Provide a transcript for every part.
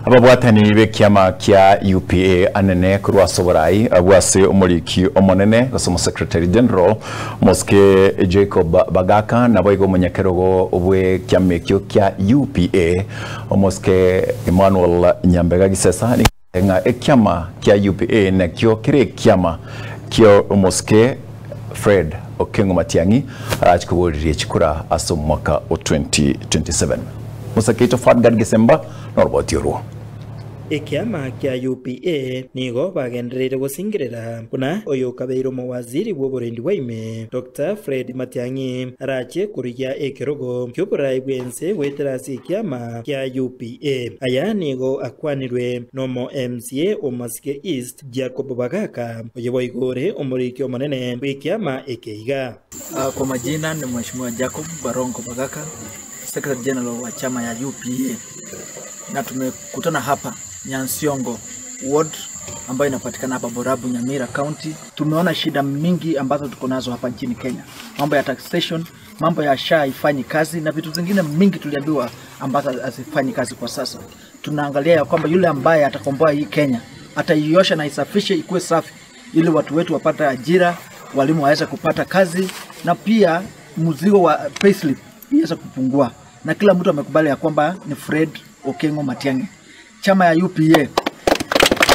Ababwatani bekiama kia UPA anene kurwa soborai abwase umuriki omonene gasomo Secretary General Moske Jacob Bagaka naboigo munyakerogo obwe kiamekyo kia UPA Moske Emmanuel Nyambega gisesa nga ekiama kia UPA nakyo kire kiama kyo Moske Fred Okengo Matiang'i arachikubuliriye chikura aso mwaka wa 2027 Musakito Fadgad Gisemba Norbotioro Ekiama kia UPA nigo bagenderere gusingirira kuna oyo kabeiro mu waziri w'oburendi waime Dr. Fred Matiang'i arache kuriya ekirogo ky'oburai bwense weterasi ekiama kia UPA aya nigo akwanirwe nomo MCA Omasike East Jacob Bagaka oyoboigore omuriki omonene w'ekiama ekeiga. Kwa majina ni Mheshimiwa Jacob Barongo Bagaka, Secretary General wa chama ya UPA, na tumekutana hapa Nyansiongo Ward ambayo inapatikana hapa Borabu, Nyamira County. Tumeona shida mingi ambazo tuko nazo hapa nchini Kenya. Mambo ya taxation, mambo ya SHA ifanyi kazi na vitu zingine mingi tuliambiwa ambazo hazifanyi kazi kwa sasa. Tunaangalia ya kwamba yule ambaye atakomboa hii Kenya ataiosha na isafishe ikuwe safi ili watu wetu wapate ajira, walimu waweze kupata kazi na pia mzigo wa payslip iweze kupungua. Na kila mtu amekubali ya kwamba ni Fred Okengo Matiang'i. Chama ya UPA.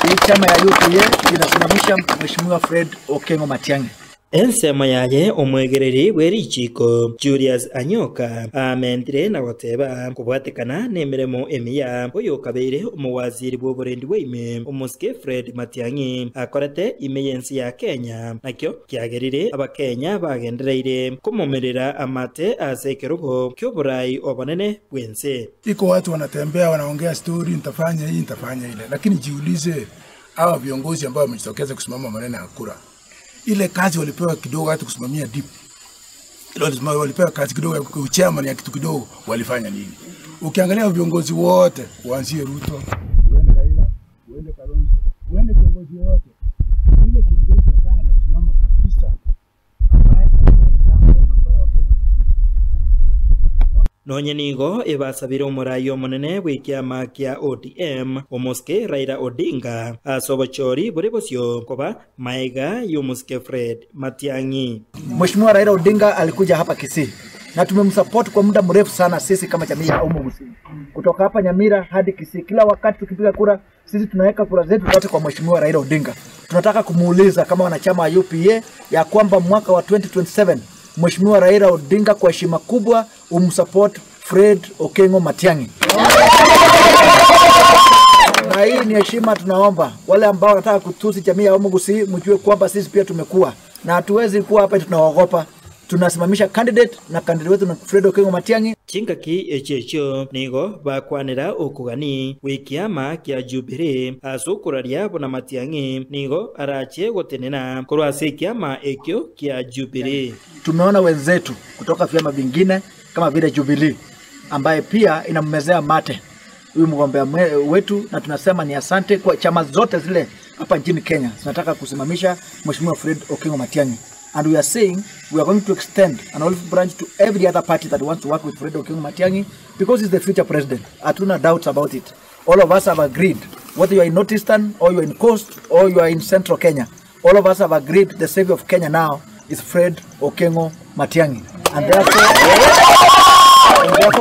Hii chama ya UPA inasimamisha Mheshimiwa Fred Okengo Matiang'i. Ensema yaye omwegereri w'erichiko Julius Anyoka amendire na goteba kubwatekana n'emiremo emiya oyo kabeire omuwaziri bw'oburendi bwaime Omoske Fred Matiang'i akorete imeyensi ya Kenya nakyo kyagerire abakenya bagendereire kumumirira amate ase ekirogo ky'oburai obonene bwense. Iko watu wanatembea wanaongea story nitafanya hii nitafanya ile, lakini jiulize hawa viongozi ambao wamejitokeza kusimama maneno ya kura, ile kazi walipewa kidogo hata kusimamia deep. Ile walipewa kazi kidogo kwa chairman ya kitu kidogo walifanya nini? Ukiangalia viongozi wote kuanzia Ruto, uende Raila, uende Kalonzo, uende viongozi wote. Ile kiongozi ambaye anasimama kabisa ambaye Nonye nigo ebasabire omurai omonene w'ekiama kia ODM Omoske Raila Odinga asobochori buri bosyo koba maega y'Omoske Fred Matiang'i. Mheshimiwa Raila Odinga alikuja hapa Kisii na tumemsupport kwa muda mrefu sana sisi kama jamii ya Omogusi. Kutoka hapa Nyamira hadi Kisii, kila wakati tukipiga kura sisi tunaweka kura zetu zote kwa Mheshimiwa Raila Odinga. Tunataka kumuuliza kama wanachama wa UPA ya kwamba mwaka wa 2027 Mheshimiwa Raila Odinga kwa heshima kubwa umsupport Fred Okengo Matiang'i. Na hii ni heshima tunaomba. Wale ambao wanataka kutusi jamii ya Omogusi mjue kwamba sisi pia tumekuwa na hatuwezi kuwa hapa tunaogopa. Tunasimamisha candidate na candidate wetu na Fred Okengo Matiang'i. Chingaki echecho nigo bakwanira okugani w'ikiama kia Jubilee asukuraria bona Matiang'i nigo arache gotenena kurwase ikiama ekyo kia Jubilee. Tumeona wenzetu kutoka vyama vingine kama vile Jubilee ambaye pia inammezea mate huyu mgombea wetu, na tunasema ni asante kwa chama zote zile hapa nchini Kenya. Tunataka kusimamisha Mheshimiwa Fred Okengo Matiang'i. And we are saying we are going to extend an olive branch to every other party that wants to work with Fred Okengo Matiang'i because he's the future president. Hatuna doubts about it. All of us have agreed, whether you are in Northeastern or you are in Coast or you are in Central Kenya, all of us have agreed the savior of Kenya now is Fred Okengo Matiang'i. And therefore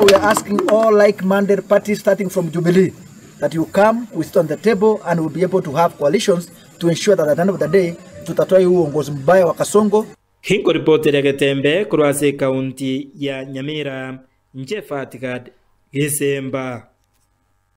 we are asking all like-minded parties starting from Jubilee that you come, we sit on the table and we'll be able to have coalitions to ensure that at the end of the day tutatoa uongozi mbaya wa Kasongo. Hingo ripoti ya Getembe kurwase kaunti ya Nyamira, Nje Fadgad Gisemba.